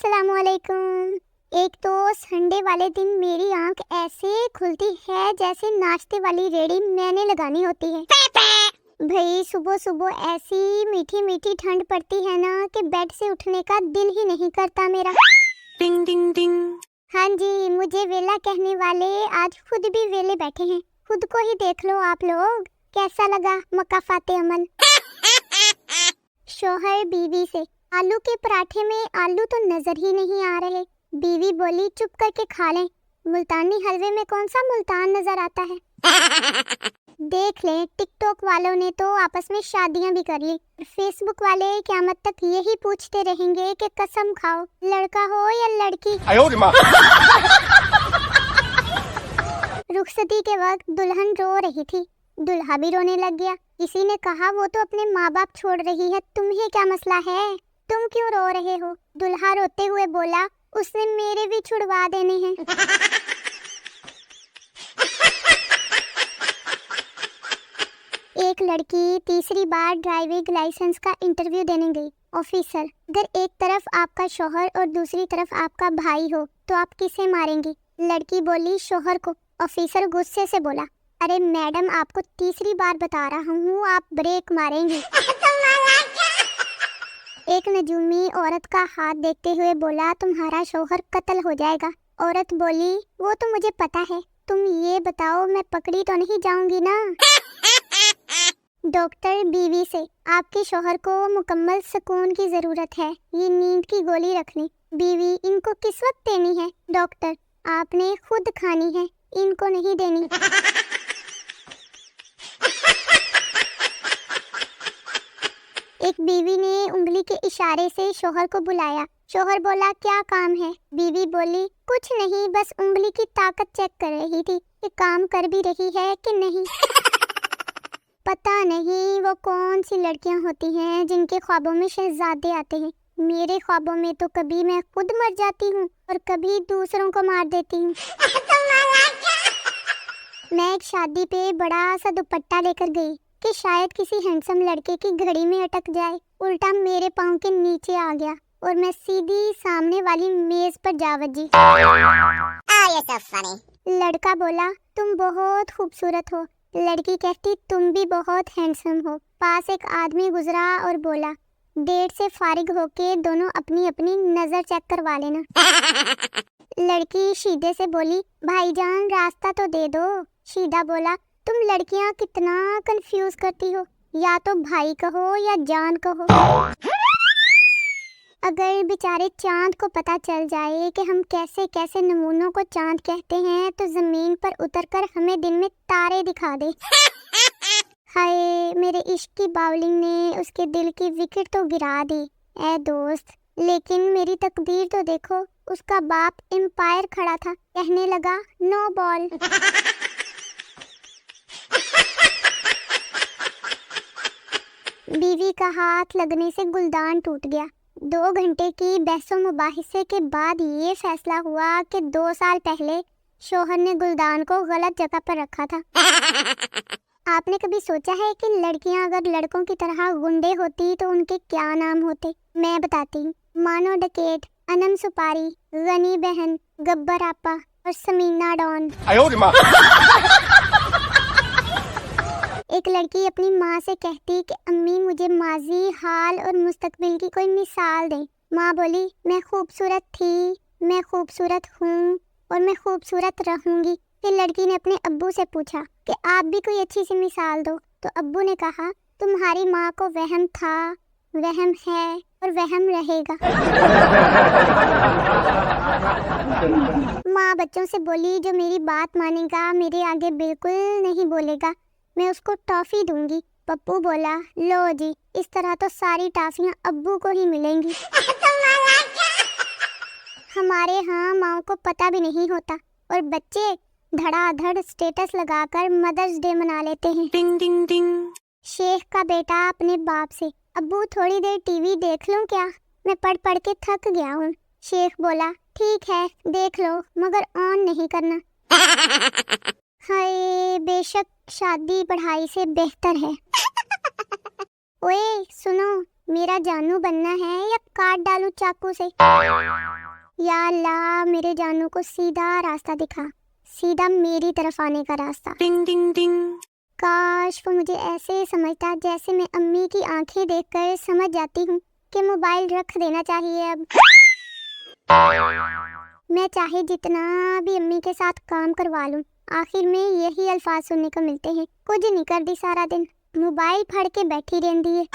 अस्सलामुअलैकुम। एक तो संडे वाले दिन मेरी आंख ऐसे खुलती है जैसे नाश्ते वाली रेडी मैंने लगानी होती है। भाई सुबह सुबह ऐसी मीठी मीठी ठंड पड़ती है ना कि बेड से उठने का दिल ही नहीं करता मेरा। टिंग टिंग टिंग। हाँ जी, मुझे वेला कहने वाले आज खुद भी वेले बैठे हैं। खुद को ही देख लो आप लोग, कैसा लगा मकाफाते अमल। शोहर बीवी से, आलू के पराठे में आलू तो नजर ही नहीं आ रहे। बीवी बोली चुप करके खा लें, मुल्तानी हलवे में कौन सा मुल्तान नजर आता है। देख लें, टिकटॉक वालों ने तो आपस में शादियां भी कर ली। फेसबुक वाले क़यामत तक यही पूछते रहेंगे कि कसम खाओ लड़का हो या लड़की। रुखसती के वक्त दुल्हन रो रही थी, दुल्हा भी रोने लग गया। किसी ने कहा वो तो अपने माँ बाप छोड़ रही है, तुम्हें क्या मसला है, तुम क्यों रो रहे हो। दुल्हा रोते हुए बोला उसने मेरे भी छुड़वा देने हैं। एक लड़की तीसरी बार ड्राइविंग लाइसेंस का इंटरव्यू देने गई। ऑफिसर, अगर एक तरफ आपका शौहर और दूसरी तरफ आपका भाई हो तो आप किसे मारेंगी। लड़की बोली शौहर को। ऑफिसर गुस्से से बोला, अरे मैडम आपको तीसरी बार बता रहा हूँ, आप ब्रेक मारेंगी। एक नजूमी औरत का हाथ देखते हुए बोला तुम्हारा शौहर कत्ल हो जाएगा। औरत बोली वो तो मुझे पता है, तुम ये बताओ मैं पकड़ी तो नहीं जाऊंगी ना। डॉक्टर बीवी से, आपके शौहर को मुकम्मल सुकून की जरूरत है, ये नींद की गोली रखनी। बीवी, इनको किस वक्त देनी है। डॉक्टर, आपने खुद खानी है, इनको नहीं देनी। एक बीवी ने उंगली के इशारे से शौहर को बुलाया। शौहर बोला क्या काम है। बीवी बोली कुछ नहीं, बस उंगली की ताकत चेक कर रही थी कि काम कर भी रही है कि नहीं। पता नहीं वो कौन सी लड़कियां होती हैं जिनके ख्वाबों में शहजादे आते हैं। मेरे ख्वाबों में तो कभी मैं खुद मर जाती हूँ और कभी दूसरों को मार देती हूँ। मैं एक शादी पे बड़ा सा दुपट्टा लेकर गई कि शायद किसी हैंडसम लड़के की घड़ी में अटक जाए। उल्टा मेरे पाँव के नीचे आ गया और मैं सीधी सामने वाली मेज पर जा बजी। लड़का बोला तुम बहुत खूबसूरत हो। लड़की कहती तुम भी बहुत हैंडसम हो। पास एक आदमी गुजरा और बोला डेट से फारिग होके दोनों अपनी अपनी नजर चेक करवा लेना। लड़की शीदे से बोली भाईजान रास्ता तो दे दो। शीदा बोला तुम लड़कियां कितना कंफ्यूज करती हो, या तो भाई कहो या जान कहो। अगर बेचारे चांद को पता चल जाए कि हम कैसे कैसे नमूनों को चांद कहते हैं तो जमीन पर उतरकर हमें दिन में तारे दिखा दे। हाय, मेरे इश्क की बाउलिंग ने उसके दिल की विकेट तो गिरा दी ऐ दोस्त, लेकिन मेरी तकदीर तो देखो, उसका बाप एम्पायर खड़ा था, कहने लगा नो बॉल। बीवी का हाथ लगने से गुलदान टूट गया। 2 घंटे की बहसों मुबाहिसे के बाद ये फैसला हुआ कि 2 साल पहले शौहर ने गुलदान को गलत जगह पर रखा था। आपने कभी सोचा है कि लड़कियां अगर लड़कों की तरह गुंडे होती तो उनके क्या नाम होते। मैं बताती हूँ, मानो डकेट, अनम सुपारी, गनी बहन, गब्बर आपा और समीना डॉन। एक लड़की अपनी माँ से कहती कि अम्मी मुझे माजी, हाल और मुस्तकबिल की कोई मिसाल दें। माँ बोली मैं खूबसूरत थी, मैं खूबसूरत हूँ और मैं खूबसूरत रहूँगी। फिर लड़की ने अपने अब्बू से पूछा कि आप भी कोई अच्छी सी मिसाल दो। तो अब्बू ने कहा तुम्हारी माँ को वहम था, वहम है और वहम रहेगा। माँ बच्चों से बोली जो मेरी बात मानेगा मेरे आगे बिल्कुल नहीं बोलेगा, मैं उसको टॉफी दूंगी। पप्पू बोला लो जी, इस तरह तो सारी टॉफियां अब्बू को ही मिलेंगी। हमारे यहाँ माँ को पता भी नहीं होता और बच्चे धड़ाधड़ स्टेटस लगाकर मदर्स डे मना लेते हैं। टिंग टिंग टिंग। शेख का बेटा अपने बाप से, अब्बू थोड़ी देर टीवी देख लूं क्या, मैं पढ़ पढ़ के थक गया हूँ। शेख बोला ठीक है देख लो, मगर ऑन नहीं करना। हाय, बेशक शादी पढ़ाई से बेहतर है। ओए सुनो, मेरा जानू बनना है या काट डालूं चाकू से? या अल्लाह, मेरे जानू को सीधा रास्ता दिखा, सीधा मेरी तरफ आने का रास्ता। Ding ding ding. काश वो मुझे ऐसे समझता जैसे मैं अम्मी की आंखें देखकर समझ जाती हूँ कि मोबाइल रख देना चाहिए अब। मैं चाहे जितना भी अम्मी के साथ काम करवा लूं, आखिर में यही अल्फाज सुनने को मिलते हैं, कुछ नहीं कर दी सारा दिन, मोबाइल फड़ के बैठी रहती है।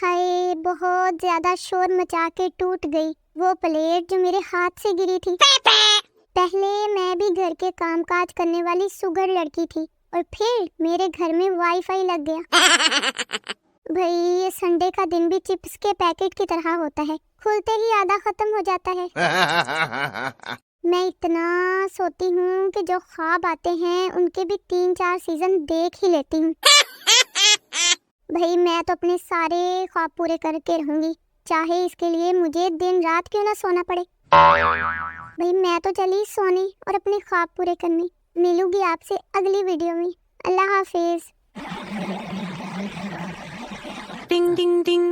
हाय, बहुत ज्यादा शोर मचा के टूट गई वो प्लेट जो मेरे हाथ से गिरी थी। पहले मैं भी घर के कामकाज करने वाली सुगर लड़की थी और फिर मेरे घर में वाईफाई लग गया। भाई, ये संडे का दिन भी चिप्स के पैकेट की तरह होता है, खुलते ही आधा खत्म हो जाता है। मैं इतना सोती हूँ कि जो ख्वाब आते हैं उनके भी 3-4 सीजन देख ही लेती हूँ। भाई, मैं तो अपने सारे ख्वाब पूरे करके रहूंगी, चाहे इसके लिए मुझे दिन रात क्यों ना सोना पड़े। भाई, मैं तो चली सोने और अपने ख्वाब पूरे करने। मिलूंगी आपसे अगली वीडियो में। अल्लाह हाफिज। Ding ding ding.